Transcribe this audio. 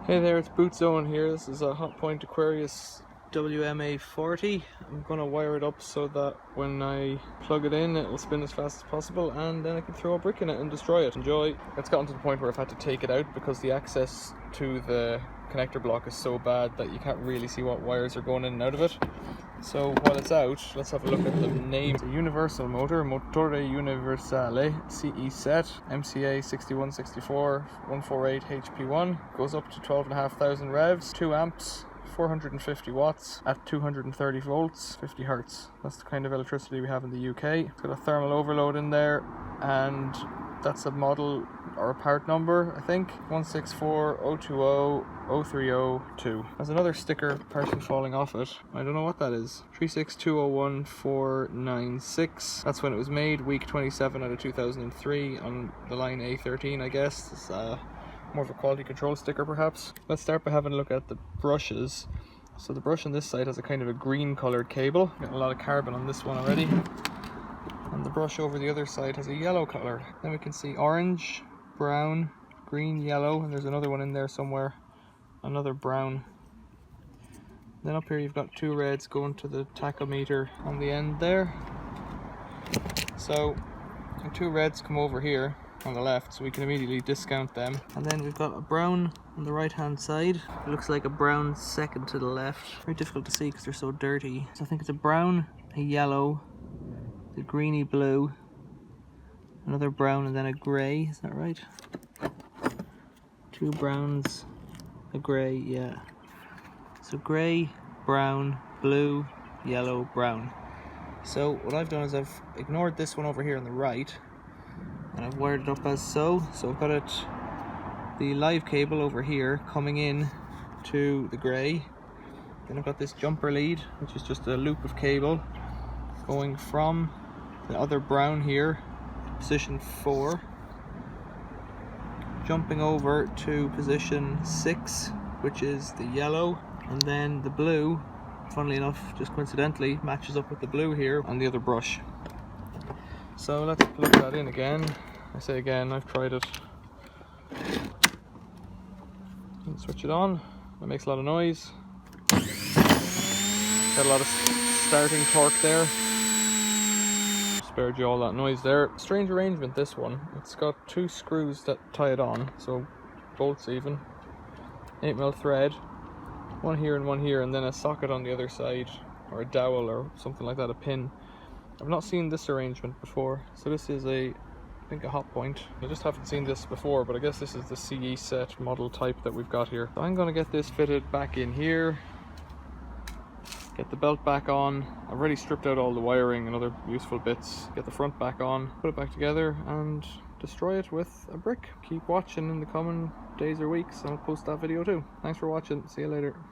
Hey there, it's Boot Zone here. This is a Hotpoint WMA40. I'm going to wire it up so that when I plug it in, it will spin as fast as possible, and then I can throw a brick in it and destroy it. Enjoy. It's gotten to the point where I've had to take it out because the access to the connector block is so bad that you can't really see what wires are going in and out of it. So while it's out, let's have a look at the name. It's a universal motor, Motore Universale, c.e.set, MCA 6164 148 HP1, goes up to 12,500 revs, 2 amps, 450 watts at 230 volts, 50 hertz. That's the kind of electricity we have in the UK. It's got a thermal overload in there, and that's a model or a part number, I think, 16402003002. There's another sticker partially falling off it. I don't know what that is. 36201,496. That's when it was made, week 27 out of 2003 on the line A13, I guess. It's more of a quality control sticker perhaps. Let's start by having a look at the brushes. So the brush on this side has a kind of a green colored cable. Got a lot of carbon on this one already. And the brush over the other side has a yellow color. Then we can see orange, brown, green, yellow, and there's another one in there somewhere, another brown. Then up here you've got 2 reds going to the tachometer on the end there. So the 2 reds come over here on the left, so we can immediately discount them. And then we've got a brown on the right hand side. It looks like a brown second to the left. Very difficult to see because they're so dirty. So I think it's a brown, a yellow, the greeny blue, another brown, and then a grey. Is that right? 2 browns, a grey, yeah. So grey, brown, blue, yellow, brown. So what I've done is I've ignored this one over here on the right, and I've wired it up as so. So I've got the live cable over here coming in to the grey. Then I've got this jumper lead, which is just a loop of cable going from the other brown here, position 4, jumping over to position 6, which is the yellow, and then the blue, funnily enough, just coincidentally, matches up with the blue here on the other brush. So let's plug that in again. I say again, I've tried it. And switch it on. It makes a lot of noise. Got a lot of starting torque there. Spared you all that noise there. Strange arrangement, this one. It's got 2 screws that tie it on, so bolts even. 8mm thread. One here and one here, and then a socket on the other side, or a dowel or something like that, a pin. I've not seen this arrangement before, so this is I think a Hotpoint. I just haven't seen this before, but I guess this is the c.e.set model type that we've got here. So I'm going to get this fitted back in here, get the belt back on. I've already stripped out all the wiring and other useful bits. Get the front back on, put it back together, and destroy it with a brick. Keep watching in the coming days or weeks, and I'll post that video too. Thanks for watching, see you later.